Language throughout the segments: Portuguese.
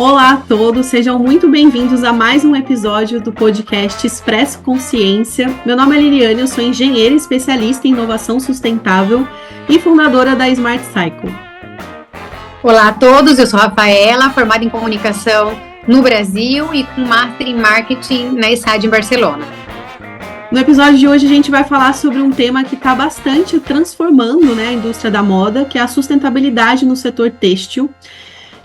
Olá a todos, sejam muito bem-vindos a mais um episódio do podcast Expresso Consciência. Meu nome é Liliane, eu sou engenheira especialista em inovação sustentável e fundadora da Smart Cycle. Olá a todos, eu sou Rafaela, formada em comunicação no Brasil e com Master em Marketing na ESAD em Barcelona. No episódio de hoje a gente vai falar sobre um tema que está bastante transformando, a indústria da moda, que é a sustentabilidade no setor têxtil.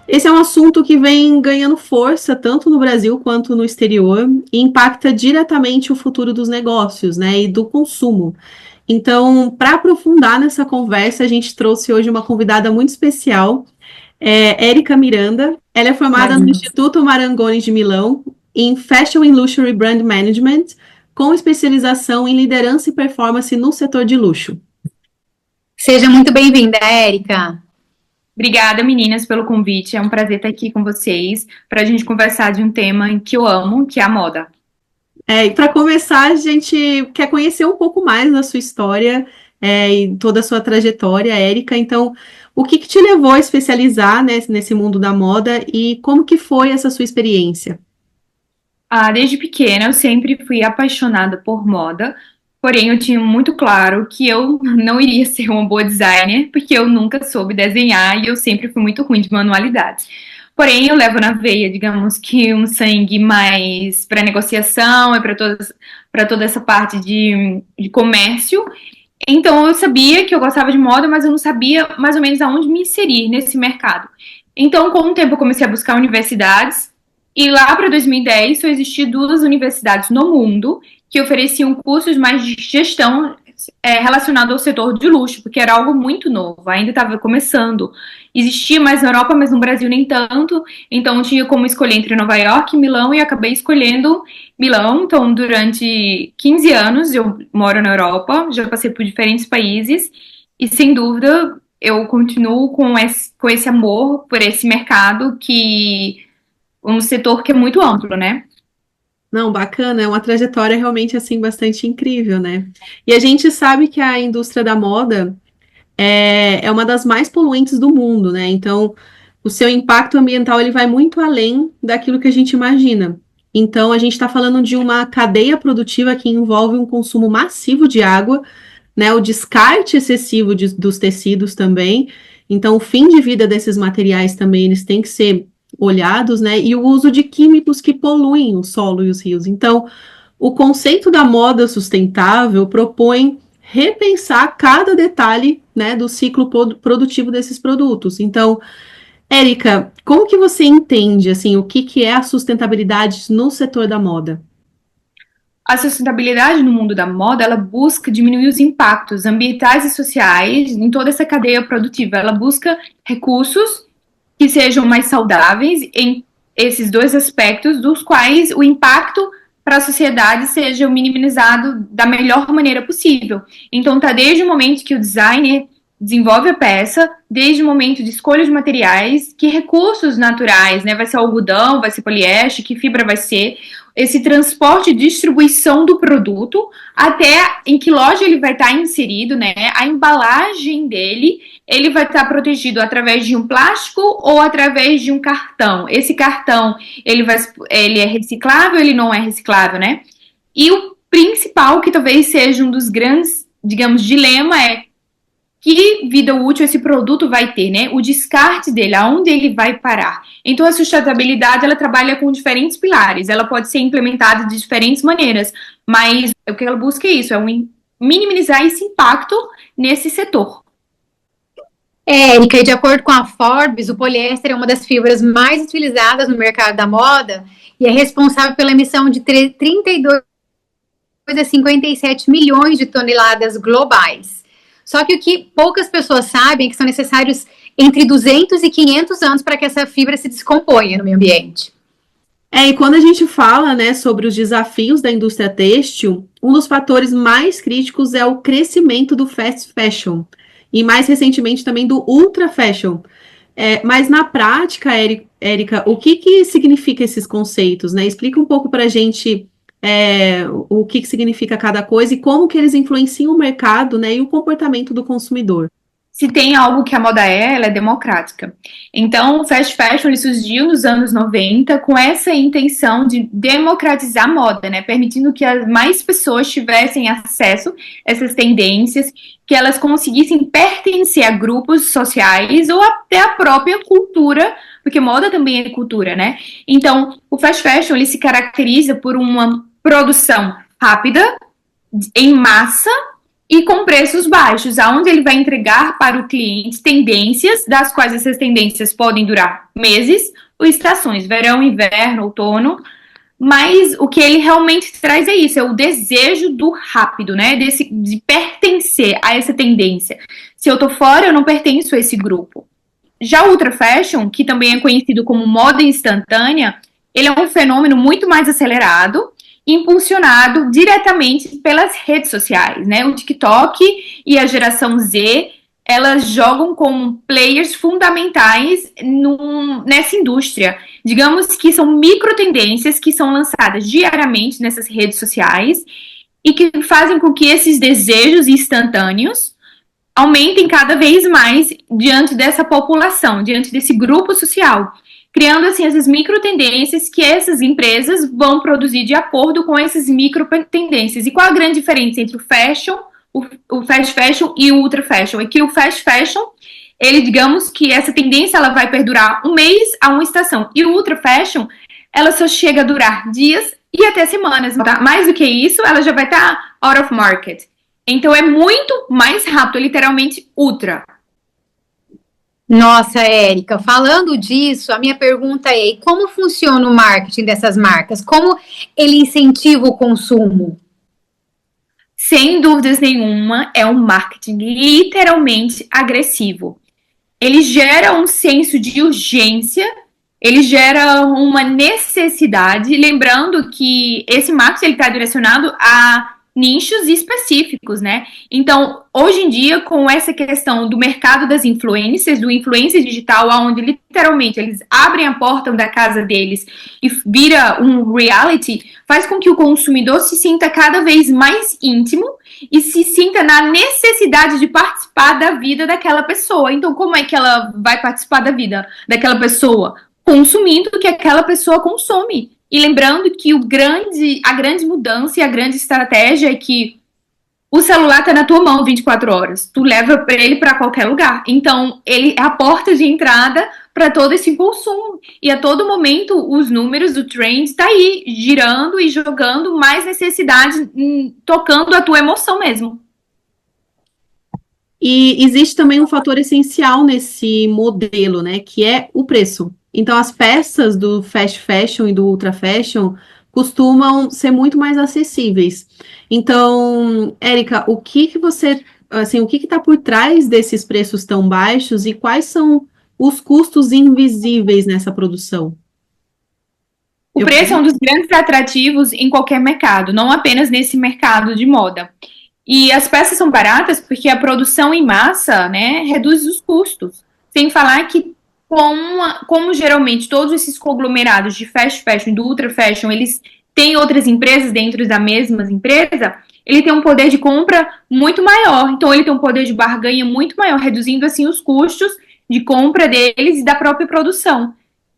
Esse é um assunto que vem ganhando força tanto no Brasil quanto no exterior e impacta diretamente o futuro dos negócios, e do consumo. Então, para aprofundar nessa conversa, a gente trouxe hoje uma convidada muito especial, Érica Miranda. Ela é formada no Instituto Marangoni de Milão em Fashion and Luxury Brand Management, com especialização em liderança e performance no setor de luxo. Seja muito bem-vinda, Érica. Obrigada, meninas, pelo convite. É um prazer estar aqui com vocês para a gente conversar de um tema que eu amo, que é a moda. E para começar, a gente quer conhecer um pouco mais da sua história e toda a sua trajetória, Érica. Então, o que te levou a especializar nesse mundo da moda e como que foi essa sua experiência? Desde pequena, eu sempre fui apaixonada por moda. Porém, eu tinha muito claro que eu não iria ser uma boa designer, porque eu nunca soube desenhar e eu sempre fui muito ruim de manualidades. Porém, eu levo na veia, digamos que um sangue mais para negociação e para toda essa parte de comércio. Então, eu sabia que eu gostava de moda, mas eu não sabia mais ou menos aonde me inserir nesse mercado. Então, com o tempo, eu comecei a buscar universidades. E lá para 2010, só existiam 2 universidades no mundo que ofereciam cursos mais de gestão relacionado ao setor de luxo, porque era algo muito novo, ainda estava começando. Existia mais na Europa, mas no Brasil nem tanto. Então, tinha como escolher entre Nova York e Milão, e acabei escolhendo Milão. Então, durante 15 anos, eu moro na Europa, já passei por diferentes países, e sem dúvida, eu continuo com esse amor por esse mercado um setor que é muito amplo, né? Não, bacana, é uma trajetória realmente, assim, bastante incrível, E a gente sabe que a indústria da moda é uma das mais poluentes do mundo, Então, o seu impacto ambiental, ele vai muito além daquilo que a gente imagina. Então, a gente está falando de uma cadeia produtiva que envolve um consumo massivo de água, o descarte excessivo dos tecidos também. Então, o fim de vida desses materiais também, eles têm que ser olhados, e o uso de químicos que poluem o solo e os rios. Então, o conceito da moda sustentável propõe repensar cada detalhe, do ciclo produtivo desses produtos. Então, Érica, como que você entende, assim, o que é a sustentabilidade no setor da moda? A sustentabilidade no mundo da moda, ela busca diminuir os impactos ambientais e sociais em toda essa cadeia produtiva. Ela busca recursos que sejam mais saudáveis em esses 2 aspectos, dos quais o impacto para a sociedade seja minimizado da melhor maneira possível. Então, tá desde o momento que o designer desenvolve a peça, desde o momento de escolha de materiais, que recursos naturais, vai ser algodão, vai ser poliéster, que fibra vai ser, esse transporte e distribuição do produto, até em que loja ele vai estar inserido, a embalagem dele, ele vai estar protegido através de um plástico ou através de um cartão. Esse cartão, ele é reciclável, ele não é reciclável, E o principal, que talvez seja um dos grandes, digamos, dilema é que vida útil esse produto vai ter, O descarte dele, aonde ele vai parar. Então, a sustentabilidade, ela trabalha com diferentes pilares, ela pode ser implementada de diferentes maneiras, mas o que ela busca é isso, minimizar esse impacto nesse setor. Érica, e de acordo com a Forbes, o poliéster é uma das fibras mais utilizadas no mercado da moda e é responsável pela emissão de 32 a 57 milhões de toneladas globais. Só que o que poucas pessoas sabem é que são necessários entre 200 e 500 anos para que essa fibra se descomponha no meio ambiente. E quando a gente fala, sobre os desafios da indústria têxtil, um dos fatores mais críticos é o crescimento do fast fashion e, mais recentemente, também do ultra fashion. Mas, na prática, Érica, o que significa esses conceitos, Explica um pouco para a gente o que significa cada coisa e como que eles influenciam o mercado, e o comportamento do consumidor. se tem algo que a moda ela é democrática. Então, o fast fashion ele surgiu nos anos 90 com essa intenção de democratizar a moda, né? Permitindo que mais pessoas tivessem acesso a essas tendências, que elas conseguissem pertencer a grupos sociais ou até a própria cultura, porque moda também é cultura, né? Então, o fast fashion ele se caracteriza por uma produção rápida, em massa, e com preços baixos, aonde ele vai entregar para o cliente tendências, das quais essas tendências podem durar meses ou estações, verão, inverno, outono, mas o que ele realmente traz é isso, é o desejo do rápido, né, de pertencer a essa tendência. Se eu tô fora, eu não pertenço a esse grupo. Já o ultra fashion, que também é conhecido como moda instantânea, ele é um fenômeno muito mais acelerado, impulsionado diretamente pelas redes sociais, né? O TikTok e a geração Z, elas jogam como players fundamentais nessa indústria. Digamos que são micro tendências que são lançadas diariamente nessas redes sociais e que fazem com que esses desejos instantâneos aumentem cada vez mais diante dessa população, diante desse grupo social, criando assim essas micro tendências que essas empresas vão produzir de acordo com essas micro tendências. E qual a grande diferença entre o fashion, o fast fashion e o ultra fashion? É que o fast fashion, ele, digamos que essa tendência ela vai perdurar um mês a uma estação, e o ultra fashion, ela só chega a durar dias e até semanas. Tá? Mais do que isso, ela já vai estar out of market. Então é muito mais rápido, literalmente ultra. Nossa, Érica, falando disso, a minha pergunta é: como funciona o marketing dessas marcas? Como ele incentiva o consumo? Sem dúvidas nenhuma, é um marketing literalmente agressivo. Ele gera um senso de urgência, ele gera uma necessidade, lembrando que esse marketing está direcionado a nichos específicos, né? Então, hoje em dia, com essa questão do mercado das influências, do influência digital, onde literalmente eles abrem a porta da casa deles e vira um reality, faz com que o consumidor se sinta cada vez mais íntimo e se sinta na necessidade de participar da vida daquela pessoa. Então, como é que ela vai participar da vida daquela pessoa? Consumindo o que aquela pessoa consome. E lembrando que a grande mudança e a grande estratégia é que o celular está na tua mão 24 horas. Tu leva ele para qualquer lugar. Então, ele é a porta de entrada para todo esse consumo. E a todo momento, os números do trend estão aí, girando e jogando mais necessidade, tocando a tua emoção mesmo. E existe também um fator essencial nesse modelo, né, que é o preço. Então, as peças do fast fashion e do ultra fashion costumam ser muito mais acessíveis. Então, Érica, o que você, assim, o que está por trás desses preços tão baixos e quais são os custos invisíveis nessa produção? O preço é um dos grandes atrativos em qualquer mercado, não apenas nesse mercado de moda. E as peças são baratas porque a produção em massa, né, reduz os custos. Sem falar que como geralmente todos esses conglomerados de fast fashion e do ultra fashion, eles têm outras empresas dentro da mesma empresa, ele tem um poder de compra muito maior. Então, ele tem um poder de barganha muito maior, reduzindo, assim, os custos de compra deles e da própria produção.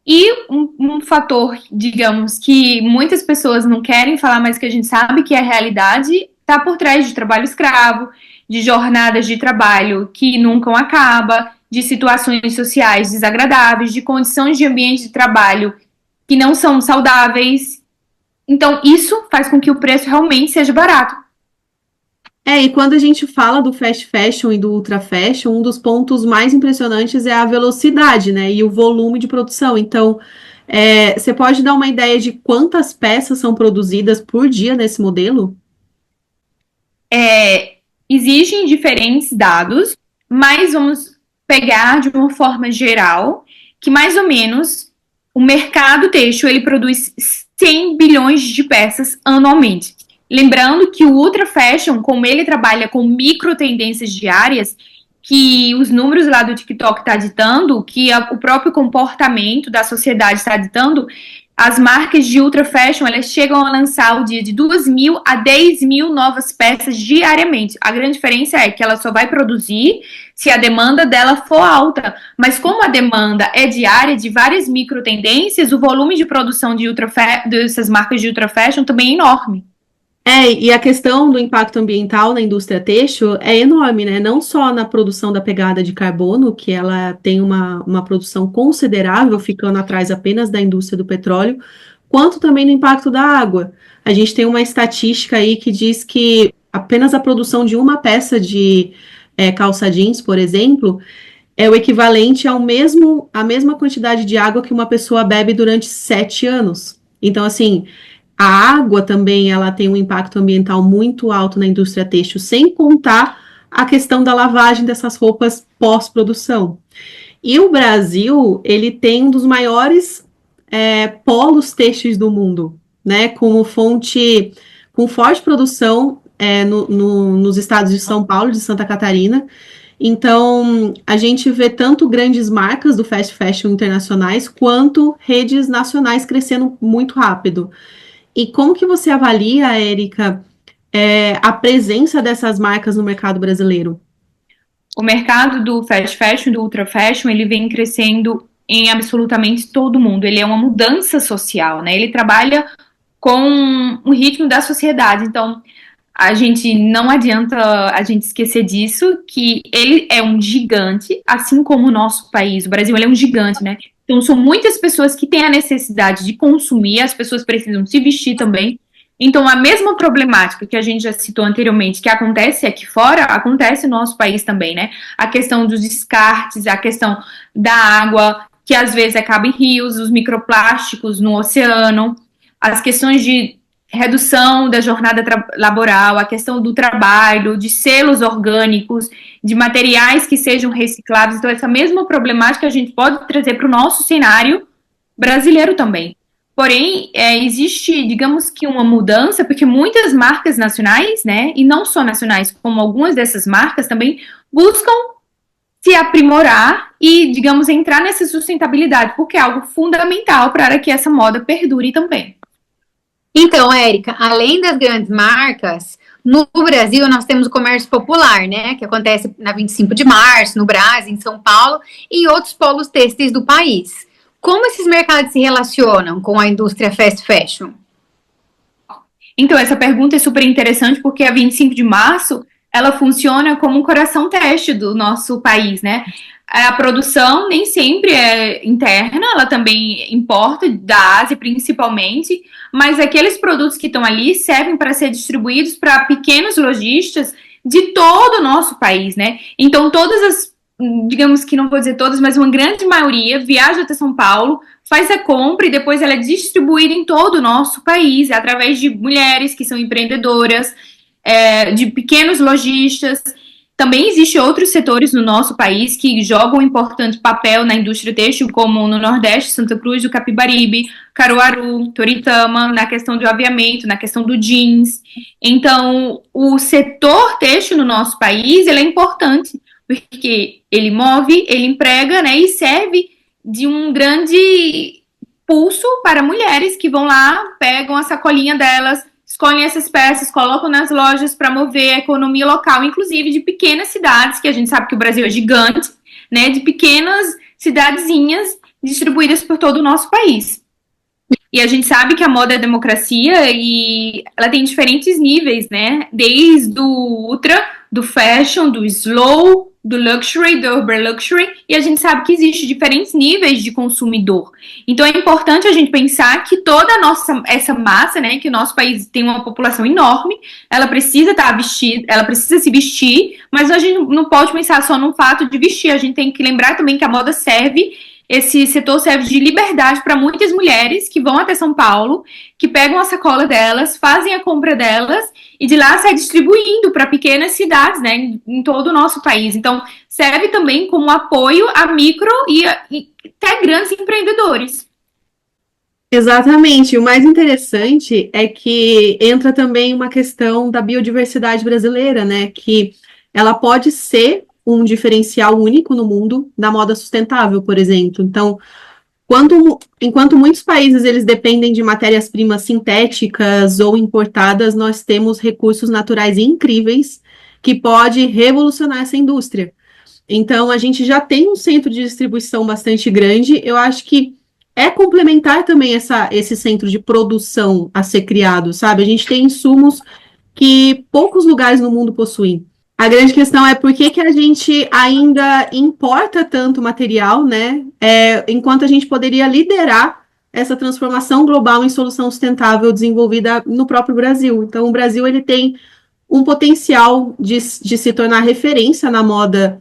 E um fator, digamos, que muitas pessoas não querem falar, mas que a gente sabe que é a realidade, está por trás de trabalho escravo, de jornadas de trabalho que nunca acabam, de situações sociais desagradáveis, de condições de ambiente de trabalho que não são saudáveis. Então, isso faz com que o preço realmente seja barato. E quando a gente fala do fast fashion e do ultra fashion, um dos pontos mais impressionantes é a velocidade, né, e o volume de produção. Então, você pode dar uma ideia de quantas peças são produzidas por dia nesse modelo? Existem diferentes dados, mas vamos pegar de uma forma geral que mais ou menos o mercado têxtil ele produz 100 bilhões de peças anualmente. Lembrando que o ultra fashion, como ele trabalha com micro tendências diárias, que os números lá do TikTok está ditando, que o próprio comportamento da sociedade está ditando, as marcas de ultra fashion, elas chegam a lançar ao dia de 2.000 a 10.000 novas peças diariamente. A grande diferença é que ela só vai produzir se a demanda dela for alta. Mas como a demanda é diária de várias micro tendências, o volume de produção dessas marcas de ultra fashion também é enorme. E a questão do impacto ambiental na indústria têxtil é enorme, né? Não só na produção da pegada de carbono, que ela tem uma produção considerável, ficando atrás apenas da indústria do petróleo, quanto também no impacto da água. A gente tem uma estatística aí que diz que apenas a produção de uma peça de calça jeans, por exemplo, é o equivalente à mesma quantidade de água que uma pessoa bebe durante 7 anos. Então, assim, a água também ela tem um impacto ambiental muito alto na indústria têxtil, sem contar a questão da lavagem dessas roupas pós-produção. E o Brasil, ele tem um dos maiores polos têxteis do mundo, né? Com forte produção nos estados de São Paulo, de Santa Catarina. Então, a gente vê tanto grandes marcas do fast fashion internacionais, quanto redes nacionais crescendo muito rápido. E como que você avalia, Érica, a presença dessas marcas no mercado brasileiro? O mercado do fast fashion, do ultra fashion, ele vem crescendo em absolutamente todo mundo. Ele é uma mudança social, né? Ele trabalha com o ritmo da sociedade. Então, a gente não adianta a gente esquecer disso, que ele é um gigante, assim como o nosso país. O Brasil, ele é um gigante, né? Então, são muitas pessoas que têm a necessidade de consumir, as pessoas precisam se vestir também. Então, a mesma problemática que a gente já citou anteriormente, que acontece aqui fora, acontece no nosso país também, né? A questão dos descartes, a questão da água, que às vezes acaba em rios, os microplásticos no oceano, as questões de redução da jornada laboral, a questão do trabalho, de selos orgânicos, de materiais que sejam recicláveis. Então, essa mesma problemática a gente pode trazer para o nosso cenário brasileiro também. Porém, existe, digamos que uma mudança, porque muitas marcas nacionais, né, e não só nacionais, como algumas dessas marcas também, buscam se aprimorar e, digamos, entrar nessa sustentabilidade, porque é algo fundamental para que essa moda perdure também. Então, Érica, além das grandes marcas, no Brasil nós temos o comércio popular, né? Que acontece na 25 de março, no Brás, em São Paulo e em outros polos têxteis do país. Como esses mercados se relacionam com a indústria fast fashion? Então, essa pergunta é super interessante porque a 25 de março, ela funciona como um coração têxtil do nosso país, né? A produção nem sempre é interna, ela também importa da Ásia principalmente, mas aqueles produtos que estão ali servem para ser distribuídos para pequenos lojistas de todo o nosso país, né? Então, todas as, digamos que não vou dizer todas, mas uma grande maioria viaja até São Paulo, faz a compra e depois ela é distribuída em todo o nosso país, através de mulheres que são empreendedoras, de pequenos lojistas. Também existem outros setores no nosso país que jogam um importante papel na indústria têxtil, como no Nordeste, Santa Cruz do Capibaribe, Caruaru, Toritama, na questão do aviamento, na questão do jeans. Então, o setor têxtil no nosso país, ele é importante, porque ele move, ele emprega, né, e serve de um grande pulso para mulheres que vão lá, pegam a sacolinha delas, escolhem essas peças, colocam nas lojas para mover a economia local, inclusive de pequenas cidades, que a gente sabe que o Brasil é gigante, né, de pequenas cidadezinhas distribuídas por todo o nosso país. E a gente sabe que a moda é democracia e ela tem diferentes níveis, né, desde o ultra, do fashion, do slow, do luxury, do urban luxury, e a gente sabe que existe diferentes níveis de consumidor. Então é importante a gente pensar que toda essa massa, né, que o nosso país tem uma população enorme, ela precisa estar vestida, ela precisa se vestir, mas a gente não pode pensar só no fato de vestir, a gente tem que lembrar também que a moda esse setor serve de liberdade para muitas mulheres que vão até São Paulo, que pegam a sacola delas, fazem a compra delas e de lá sai distribuindo para pequenas cidades, né, em todo o nosso país. Então, serve também como apoio a micro e até grandes empreendedores. Exatamente. O mais interessante é que entra também uma questão da biodiversidade brasileira, né, que ela pode ser um diferencial único no mundo da moda sustentável, por exemplo. Então, Enquanto muitos países eles dependem de matérias-primas sintéticas ou importadas, nós temos recursos naturais incríveis que pode revolucionar essa indústria. Então, a gente já tem um centro de distribuição bastante grande. Eu acho que é complementar também esse centro de produção a ser criado, sabe? A gente tem insumos que poucos lugares no mundo possuem. A grande questão é por que a gente ainda importa tanto material, né? Enquanto a gente poderia liderar essa transformação global em solução sustentável desenvolvida no próprio Brasil. Então, o Brasil ele tem um potencial de se tornar referência na moda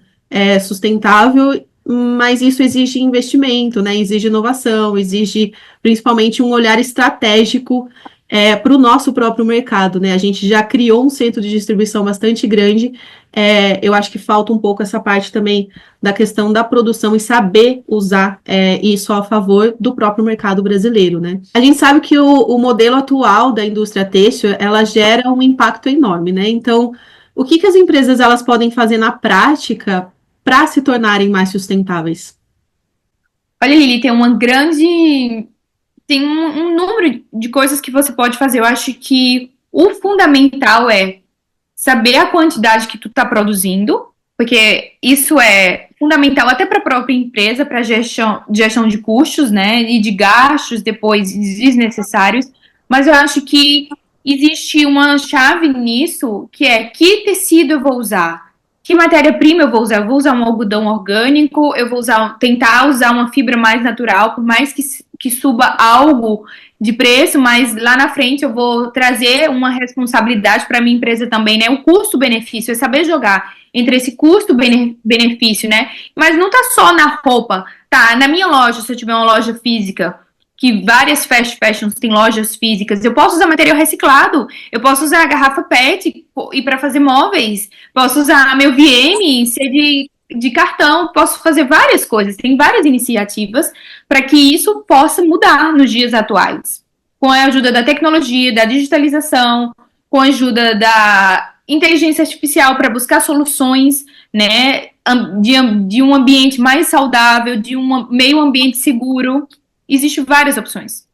sustentável, mas isso exige investimento, né? Exige inovação, exige principalmente um olhar estratégico para o nosso próprio mercado, né? A gente já criou um centro de distribuição bastante grande. Eu acho que falta um pouco essa parte também da questão da produção e saber usar isso a favor do próprio mercado brasileiro, né? A gente sabe que o modelo atual da indústria têxtil, ela gera um impacto enorme, né? Então, o que as empresas elas podem fazer na prática para se tornarem mais sustentáveis? Olha, Lili, tem um número de coisas que você pode fazer. Eu acho que o fundamental é saber a quantidade que tu está produzindo, porque isso é fundamental até para a própria empresa, para gestão de custos, né, e de gastos depois desnecessários. Mas eu acho que existe uma chave nisso, que é que tecido eu vou usar, que matéria-prima eu vou usar. Eu vou usar um algodão orgânico, eu vou tentar usar uma fibra mais natural, por mais que suba algo de preço, mas lá na frente eu vou trazer uma responsabilidade para a minha empresa também, né? O custo-benefício, é saber jogar entre esse custo-benefício, né? Mas não tá só na roupa, tá? Na minha loja, se eu tiver uma loja física, que várias fast fashions têm lojas físicas, eu posso usar material reciclado, eu posso usar a garrafa PET e para fazer móveis, posso usar meu VM, ser de cartão, posso fazer várias coisas, tem várias iniciativas para que isso possa mudar nos dias atuais. Com a ajuda da tecnologia, da digitalização, com a ajuda da inteligência artificial para buscar soluções, né, de um ambiente mais saudável, de um meio ambiente seguro. Existem várias opções.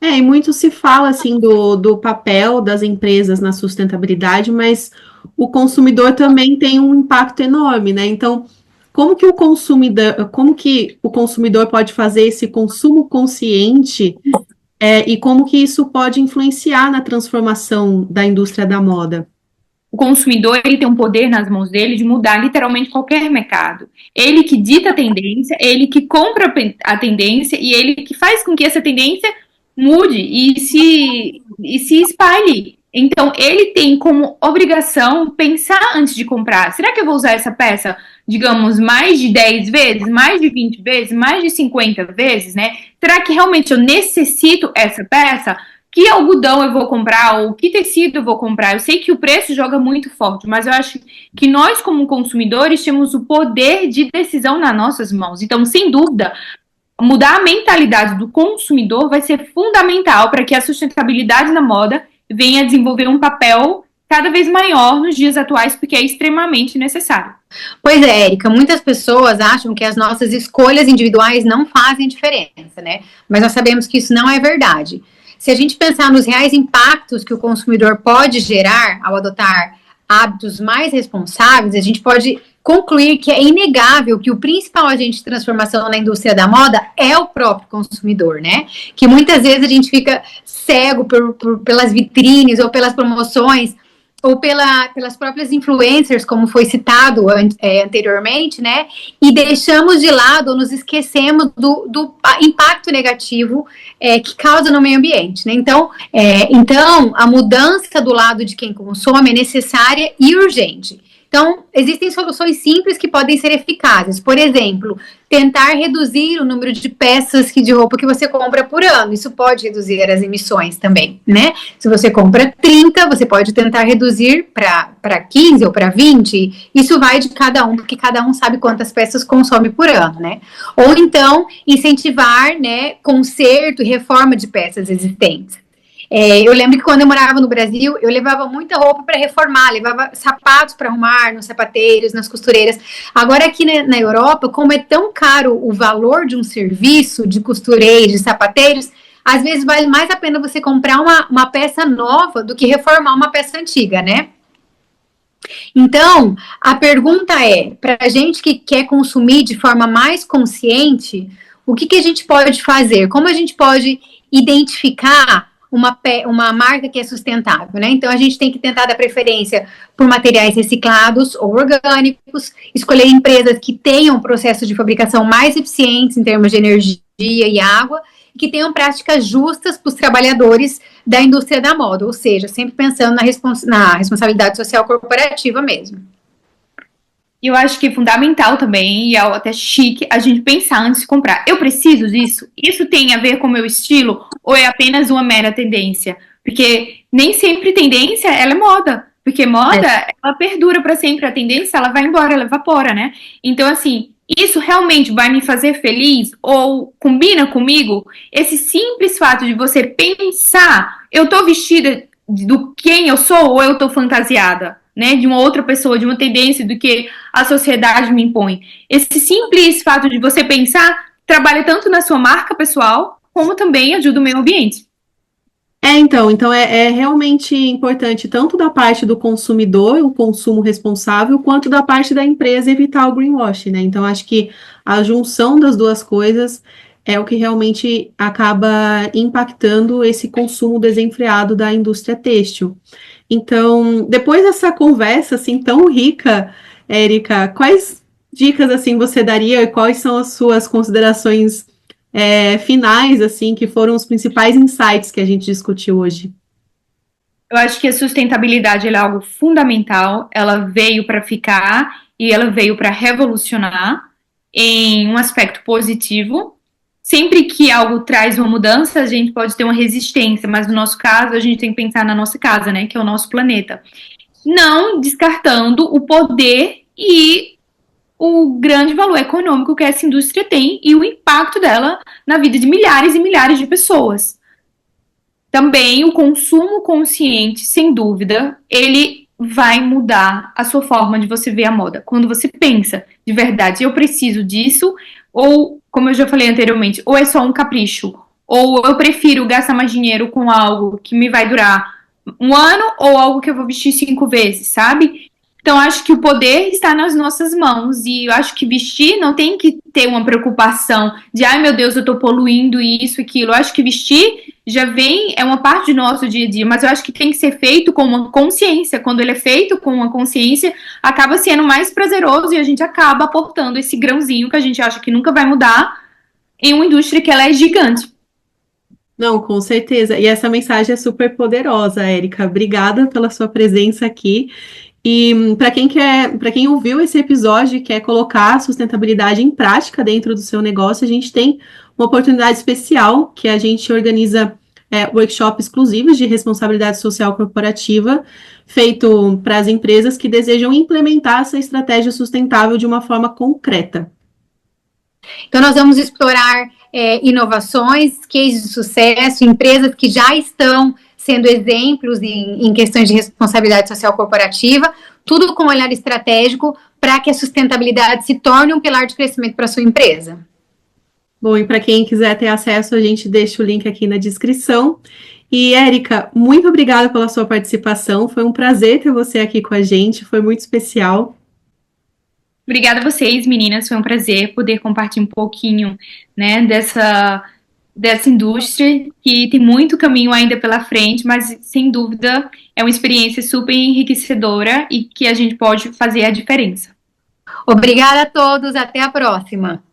E muito se fala, assim, do papel das empresas na sustentabilidade, mas o consumidor também tem um impacto enorme, né? Então, como que o consumidor pode fazer esse consumo consciente e como que isso pode influenciar na transformação da indústria da moda? O consumidor, ele tem um poder nas mãos dele de mudar literalmente qualquer mercado. Ele que dita a tendência, ele que compra a tendência e ele que faz com que essa tendência mude e se espalhe. Então, ele tem como obrigação pensar antes de comprar. Será que eu vou usar essa peça, digamos, mais de 10 vezes, mais de 20 vezes, mais de 50 vezes, né? Será que realmente eu necessito essa peça? Que algodão eu vou comprar ou que tecido eu vou comprar? Eu sei que o preço joga muito forte, mas eu acho que nós, como consumidores, temos o poder de decisão nas nossas mãos. Então, sem dúvida, mudar a mentalidade do consumidor vai ser fundamental para que a sustentabilidade na moda venha a desenvolver um papel cada vez maior nos dias atuais, porque é extremamente necessário. Pois é, Érica, muitas pessoas acham que as nossas escolhas individuais não fazem diferença, né? Mas nós sabemos que isso não é verdade. Se a gente pensar nos reais impactos que o consumidor pode gerar ao adotar hábitos mais responsáveis, a gente pode concluir que é inegável que o principal agente de transformação na indústria da moda é o próprio consumidor, né? Que muitas vezes a gente fica cego pelas vitrines ou pelas promoções ou pelas próprias influencers, como foi citado anteriormente, né? E deixamos de lado ou nos esquecemos do impacto negativo que causa no meio ambiente, né? Então, a mudança do lado de quem consome é necessária e urgente. Então, existem soluções simples que podem ser eficazes. Por exemplo, tentar reduzir o número de peças de roupa que você compra por ano. Isso pode reduzir as emissões também, né? Se você compra 30, você pode tentar reduzir para 15 ou para 20. Isso vai de cada um, porque cada um sabe quantas peças consome por ano, né? Ou então, incentivar, né, conserto e reforma de peças existentes. Eu lembro que quando eu morava no Brasil, eu levava muita roupa para reformar, levava sapatos para arrumar nos sapateiros, nas costureiras. Agora aqui na Europa, como é tão caro o valor de um serviço de costureiros, de sapateiros, às vezes vale mais a pena você comprar uma peça nova do que reformar uma peça antiga, né? Então, a pergunta é, para a gente que quer consumir de forma mais consciente, o que a gente pode fazer? Como a gente pode identificar uma marca que é sustentável, né? Então, a gente tem que tentar dar preferência por materiais reciclados ou orgânicos, escolher empresas que tenham processos de fabricação mais eficientes em termos de energia e água, e que tenham práticas justas para os trabalhadores da indústria da moda, ou seja, sempre pensando na responsabilidade social corporativa mesmo. E eu acho que é fundamental também, e é até chique, a gente pensar antes de comprar. Eu preciso disso? Isso tem a ver com o meu estilo? Ou é apenas uma mera tendência? Porque nem sempre tendência, ela é moda. Porque moda, ela perdura para sempre. A tendência, ela vai embora, ela evapora, né? Então, assim, isso realmente vai me fazer feliz? Ou combina comigo? Esse simples fato de você pensar, eu tô vestida do quem eu sou ou eu tô fantasiada? Né, de uma outra pessoa, de uma tendência do que a sociedade me impõe. Esse simples fato de você pensar trabalha tanto na sua marca pessoal, como também ajuda o meio ambiente. Então é realmente importante, tanto da parte do consumidor, o consumo responsável, quanto da parte da empresa evitar o greenwashing, né? Então, acho que a junção das duas coisas é o que realmente acaba impactando esse consumo desenfreado da indústria têxtil. Então, depois dessa conversa, assim, tão rica, Érica, quais dicas, assim, você daria e quais são as suas considerações finais, assim, que foram os principais insights que a gente discutiu hoje? Eu acho que a sustentabilidade é algo fundamental, ela veio para ficar e ela veio para revolucionar em um aspecto positivo. Sempre que algo traz uma mudança, a gente pode ter uma resistência, mas no nosso caso, a gente tem que pensar na nossa casa, né, que é o nosso planeta. Não descartando o poder e o grande valor econômico que essa indústria tem e o impacto dela na vida de milhares e milhares de pessoas. Também o consumo consciente, sem dúvida, ele vai mudar a sua forma de você ver a moda. Quando você pensa, de verdade, eu preciso disso, ou, como eu já falei anteriormente, ou é só um capricho, ou eu prefiro gastar mais dinheiro com algo que me vai durar um ano, ou algo que eu vou vestir 5 vezes, sabe? Então, acho que o poder está nas nossas mãos, e eu acho que vestir não tem que ter uma preocupação de, ai meu Deus, eu tô poluindo isso, aquilo. Eu acho que vestir já vem, é uma parte do nosso dia a dia, mas eu acho que tem que ser feito com uma consciência. Quando ele é feito com uma consciência, acaba sendo mais prazeroso e a gente acaba aportando esse grãozinho que a gente acha que nunca vai mudar em uma indústria que ela é gigante. Não, com certeza. E essa mensagem é super poderosa, Érica. Obrigada pela sua presença aqui. E para quem ouviu esse episódio e quer colocar a sustentabilidade em prática dentro do seu negócio, a gente tem uma oportunidade especial que a gente organiza workshops exclusivos de responsabilidade social corporativa, feito para as empresas que desejam implementar essa estratégia sustentável de uma forma concreta. Então, nós vamos explorar inovações, cases de sucesso, empresas que já estão sendo exemplos em questões de responsabilidade social corporativa, tudo com um olhar estratégico para que a sustentabilidade se torne um pilar de crescimento para a sua empresa. Bom, e para quem quiser ter acesso, a gente deixa o link aqui na descrição. E, Érica, muito obrigada pela sua participação, foi um prazer ter você aqui com a gente, foi muito especial. Obrigada a vocês, meninas, foi um prazer poder compartilhar um pouquinho, né, dessa indústria, que tem muito caminho ainda pela frente, mas sem dúvida é uma experiência super enriquecedora e que a gente pode fazer a diferença. Obrigada a todos, até a próxima.